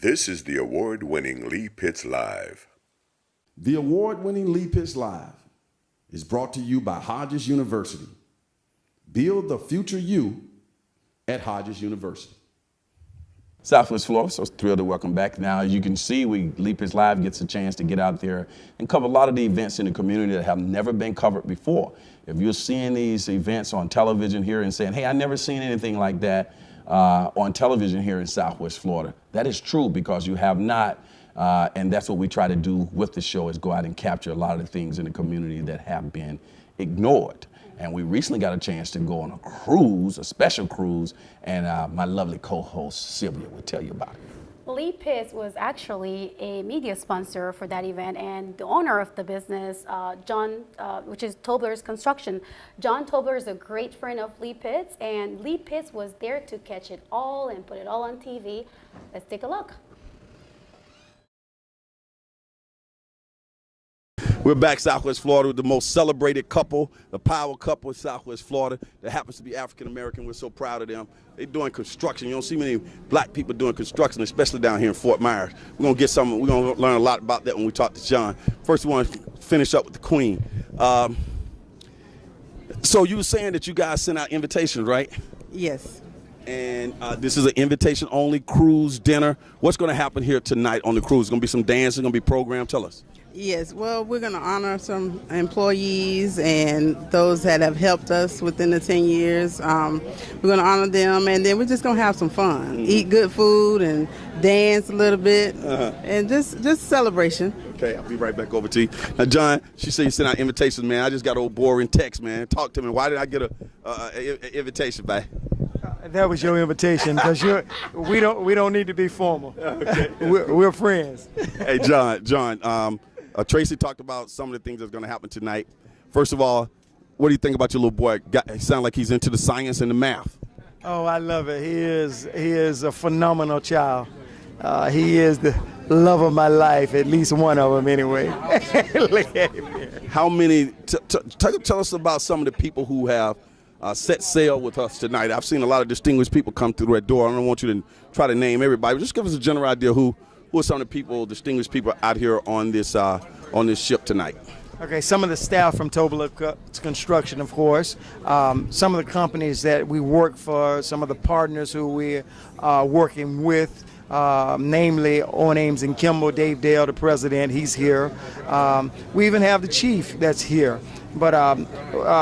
This is the award-winning Lee Pitts Live. The award-winning Lee Pitts Live is brought to you by Hodges University. Build the future you at Hodges University. Southwest Florida, so thrilled to welcome back. Now, as you can see, Lee Pitts Live gets a chance to get out there and cover a lot of the events in the community that have never been covered before. If you're seeing these events on television here and saying, hey, I never seen anything like that on television here in Southwest Florida, that is true because you have not. And that's what we try to do with the show is go out and capture a lot of the things in the community that have been ignored. And we recently got a chance to go on a cruise, a special cruise, and my lovely co-host Sylvia will tell you about it. Lee Pitts was actually a media sponsor for that event, and the owner of the business, John, which is Tobler's Construction. John Tobler is a great friend of Lee Pitts, and Lee Pitts was there to catch it all and put it all on TV. Let's take a look. We're back Southwest Florida with the most celebrated couple, the power couple of Southwest Florida that happens to be African-American. We're so proud of them. They're doing construction. You don't see many black people doing construction, especially down here in Fort Myers. We're going to learn a lot about that when we talk to John. First, we want to finish up with the Queen. So you were saying that you guys sent out invitations, right? Yes. And this is an invitation-only cruise dinner. What's going to happen here tonight on the cruise? It's going to be some dancing, going to be program. Tell us. Yes, well, we're going to honor some employees and those that have helped us within the 10 years. We're going to honor them, and then we're just going to have some fun, eat good food and dance a little bit, and just celebration. Okay, I'll be right back over to you. Now, John, she said you sent out invitations, man. I just got an old boring text, man. Talk to me. Why did I get an invitation back? That was your invitation because we don't need to be formal. Okay. We're friends. Hey, John. Tracy talked about some of the things that's going to happen tonight. First of all, what do you think about your little boy? He sounds like he's into the science and the math. Oh, I love it. He is a phenomenal child. He is the love of my life, at least one of them anyway. Look at him here. How many? Tell us about some of the people who have set sail with us tonight. I've seen a lot of distinguished people come through that door. I don't want you to try to name everybody, but just give us a general idea who are some of the people, distinguished people out here on this ship tonight. Okay, some of the staff from Tobler Construction, of course. Some of the companies that we work for, some of the partners who we are working with, namely Owen Ames and Kimball, Dave Dale, the president, he's here. We even have the chief that's here. But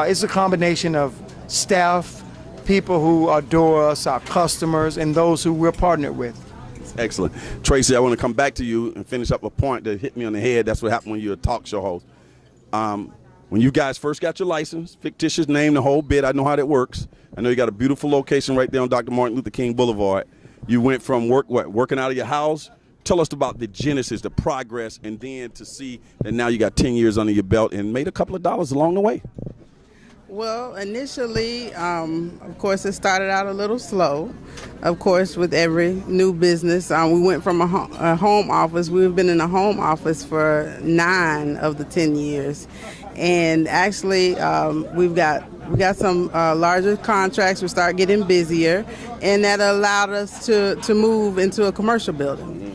it's a combination of staff, people who adore us, our customers, and those who we're partnered with. Excellent. Tracy, I want to come back to you and finish up a point that hit me on the head. That's what happened when you're a talk show host. When you guys first got your license, fictitious name, the whole bit, I know how that works. I know you got a beautiful location right there on Dr. Martin Luther King Boulevard. You went from working out of your house. Tell us about the genesis, the progress, and then to see that now you got 10 years under your belt and made a couple of dollars along the way. Well, initially, of course, it started out a little slow. Of course, with every new business, we went from a home office. We've been in a home office for 9 of the 10 years. And actually, we got some larger contracts. We started getting busier, and that allowed us to move into a commercial building.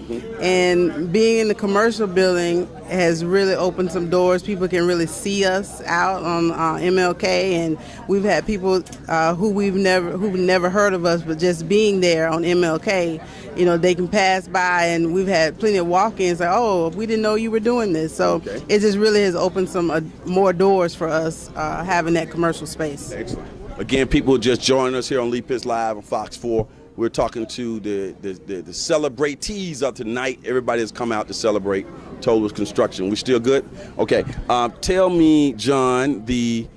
And being in the commercial building has really opened some doors. People can really see us out on MLK, and we've had people who've never heard of us, but just being there on MLK, you know, they can pass by, and we've had plenty of walk-ins like, oh, we didn't know you were doing this. So It just really has opened some more doors for us having that commercial space. Excellent. Again, people just joining us here on Lee Pitts Live on Fox 4. We're talking to the celebratees of tonight. Everybody has come out to celebrate Tobler's Construction. We still good? Okay. Tell me, John, the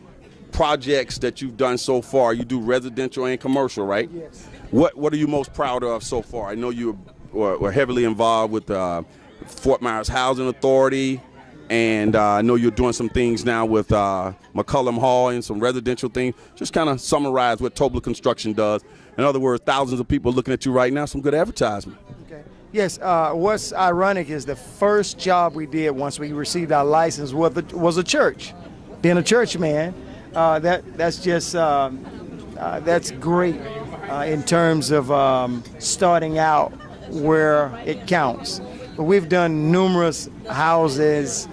projects that you've done so far. You do residential and commercial, right? Yes. What are you most proud of so far? I know you were heavily involved with Fort Myers Housing Authority, and I know you're doing some things now with McCullum Hall and some residential things. Just kind of summarize what Tobler Construction does. In other words, thousands of people looking at you right now, some good advertisement. Okay. Yes, what's ironic is the first job we did once we received our license was a church. Being a church man, that's great in terms of starting out where it counts. But we've done numerous houses,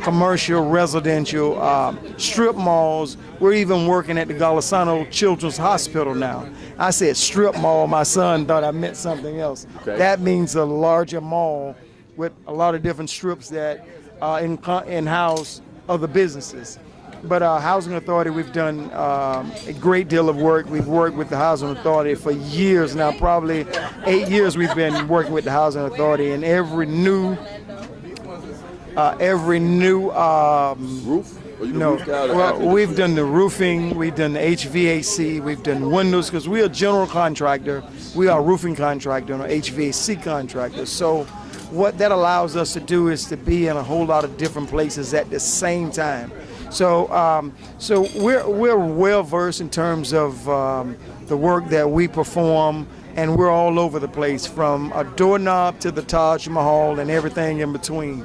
commercial, residential, strip malls. We're even working at the Golisano Children's Hospital now. I said strip mall. My son thought I meant something else. Okay. That means a larger mall with a lot of different strips that in-house other businesses. But Housing Authority, we've done a great deal of work. We've worked with the Housing Authority for years now, probably 8 years we've been working with the Housing Authority, and every new Roof? Or you no, roofed out well, after we've done the roofing, we've done the HVAC, we've done windows, because we're a general contractor. We are a roofing contractor and an HVAC contractor. So what that allows us to do is to be in a whole lot of different places at the same time. So we're well versed in terms of the work that we perform, and we're all over the place, from a doorknob to the Taj Mahal and everything in between.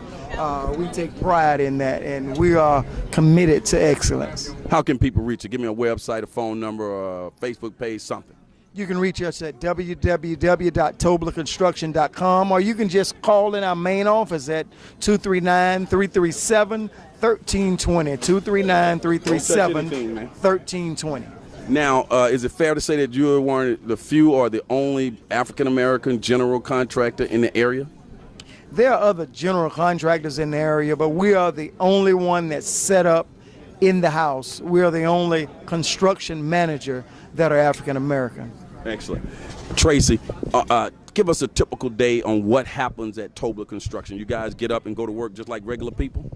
We take pride in that, and we are committed to excellence. How can people reach you? Give me a website, a phone number, a Facebook page, something. You can reach us at www.toblerconstruction.com, or you can just call in our main office at 239-337-1320, 239-337-1320. Now, is it fair to say that you're one of the few or the only African-American general contractor in the area? There are other general contractors in the area, but we are the only one that's set up in the house. We are the only construction manager that are African-American. Excellent. Tracy, give us a typical day on what happens at Tobler Construction. You guys get up and go to work just like regular people?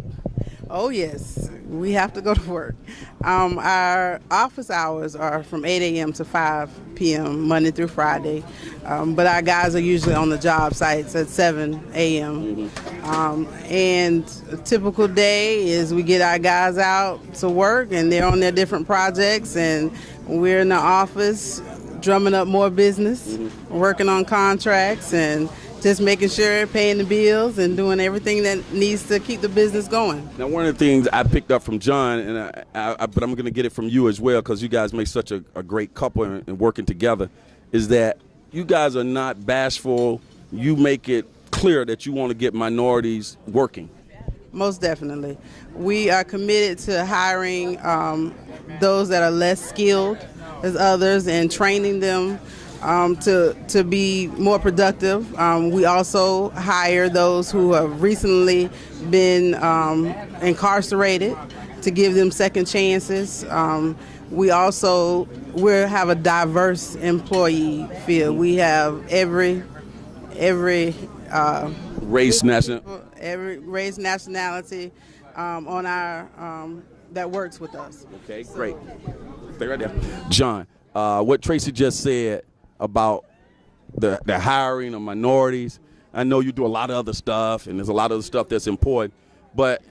Oh, yes. We have to go to work. Our office hours are from 8 a.m. to 5 p.m., Monday through Friday. But our guys are usually on the job sites at 7 a.m. And a typical day is we get our guys out to work, and they're on their different projects, and we're in the office drumming up more business, working on contracts, and just making sure, paying the bills, and doing everything that needs to keep the business going. Now, one of the things I picked up from John, and but I'm going to get it from you as well, because you guys make such a great couple and working together, is that you guys are not bashful. You make it clear that you want to get minorities working. Most definitely. We are committed to hiring those that are less skilled as others and training them to be more productive. We also hire those who have recently been incarcerated to give them second chances. We have a diverse employee field. We have every Race, nationality on our that works with us. Okay, great. Stay right there. John, what Tracy just said about the hiring of minorities, I know you do a lot of other stuff, and there's a lot of other stuff that's important, but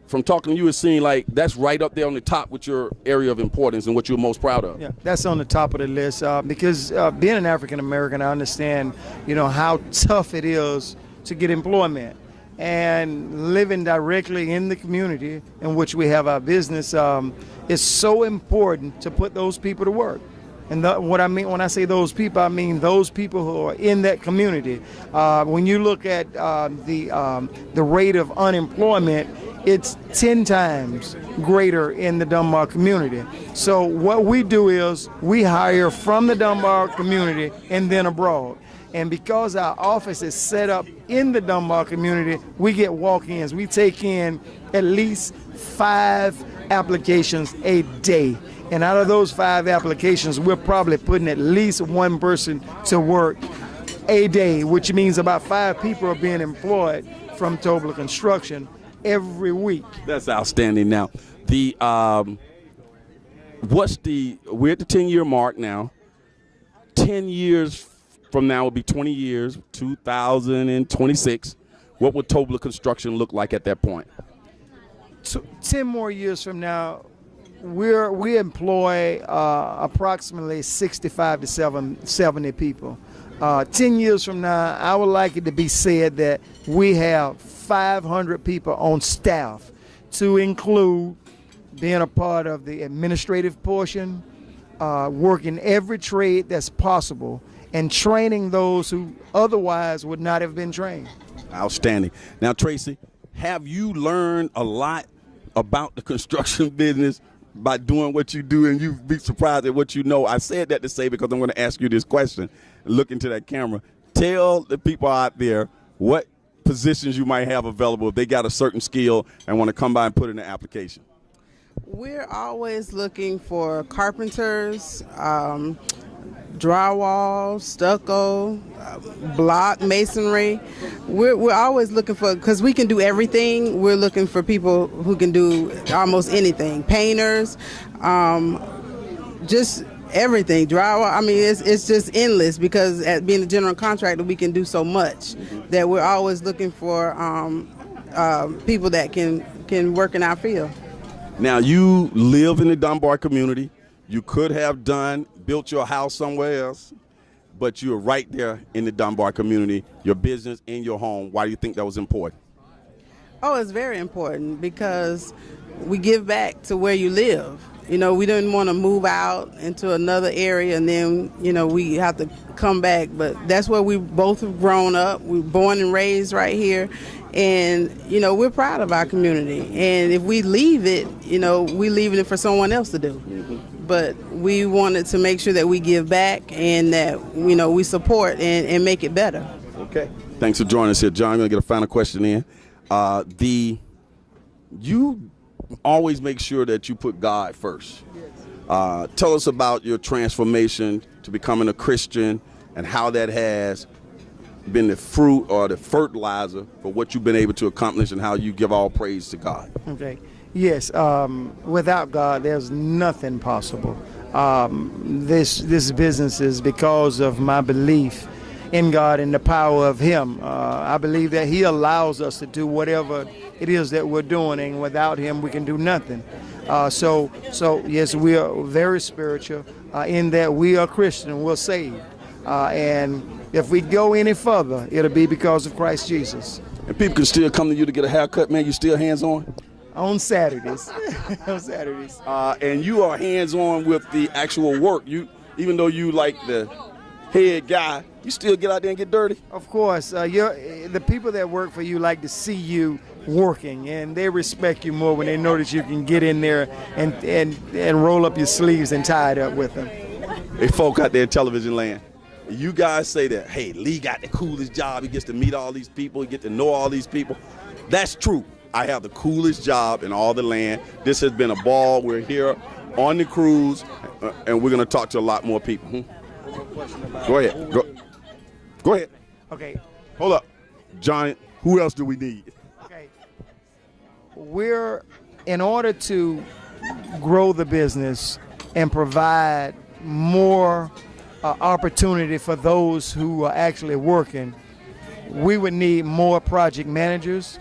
from talking to you, it seemed like that's right up there on the top with your area of importance and what you're most proud of. Yeah, that's on the top of the list because being an African American, I understand, how tough it is to get employment, and living directly in the community in which we have our business is so important to put those people to work. And what I mean when I say those people, I mean those people who are in that community. When you look at the rate of unemployment, it's 10 times greater in the Dunbar community. So what we do is we hire from the Dunbar community and then abroad. And because our office is set up in the Dunbar community, we get walk-ins. We take in at least 5 applications a day. And out of those 5 applications, we're probably putting at least 1 person to work a day, which means about 5 people are being employed from Tobler Construction every week. That's outstanding. Now, we're at the 10-year mark now. 10 years from now will be 20 years, 2026. What would Tobler Construction look like at that point? 10 more years from now, we employ approximately 65 to 70 people. 10 years from now, I would like it to be said that we have 500 people on staff, to include being a part of the administrative portion, working every trade that's possible, and training those who otherwise would not have been trained. Outstanding. Now, Tracy, have you learned a lot about the construction business by doing what you do, and you'd be surprised at what you know? I said that to say because I'm going to ask you this question. Look into that camera. Tell the people out there what positions you might have available if they got a certain skill and want to come by and put in an application. We're always looking for carpenters, drywall, stucco, block masonry. We're always looking for, because we can do everything. We're looking for people who can do almost anything. Painters, just everything. Drywall. I mean, it's just endless, because at being a general contractor, we can do so much that we're always looking for people that can work in our field. Now, you live in the Dunbar community. You could have built your house somewhere else, but you're right there in the Dunbar community, your business and your home. Why do you think that was important? Oh, it's very important, because we give back to where you live. You know, we didn't want to move out into another area and then, we have to come back. But that's where we both have grown up. We were born and raised right here. And, we're proud of our community. And if we leave it, we're leaving it for someone else to do. But we wanted to make sure that we give back and that, we support and make it better. Okay. Thanks for joining us here, John. I'm going to get a final question in. You always make sure that you put God first. Tell us about your transformation to becoming a Christian and how that has been the fruit or the fertilizer for what you've been able to accomplish, and how you give all praise to God. Okay. Yes. Without God, there's nothing possible. This business is because of my belief in God and the power of Him. I believe that He allows us to do whatever it is that we're doing, and without Him, we can do nothing. So yes, we are very spiritual in that we are Christian, we're saved. And if we go any further, it'll be because of Christ Jesus. And people can still come to you to get a haircut, man. You still hands-on? On Saturdays. On Saturdays. And you are hands-on with the actual work. Even though you like the head guy, you still get out there and get dirty? Of course. The people that work for you like to see you working, and they respect you more when they know that you can get in there and roll up your sleeves and tie it up with them. Hey, folk out there in television land, you guys say that, hey, Lee got the coolest job. He gets to meet all these people. He gets to know all these people. That's true. I have the coolest job in all the land. This has been a ball. We're here on the cruise, and we're going to talk to a lot more people. Go ahead. Go ahead. Okay. Hold up. Johnny, who else do we need? Okay. In order to grow the business and provide more opportunity for those who are actually working, we would need more project managers,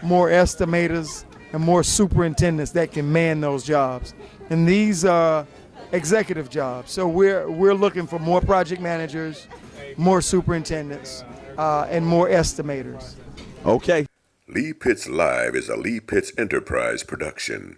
more estimators, and more superintendents that can man those jobs. And these are executive jobs. So we're looking for more project managers, more superintendents, and more estimators. Okay. Lee Pitts Live is a Lee Pitts Enterprise production.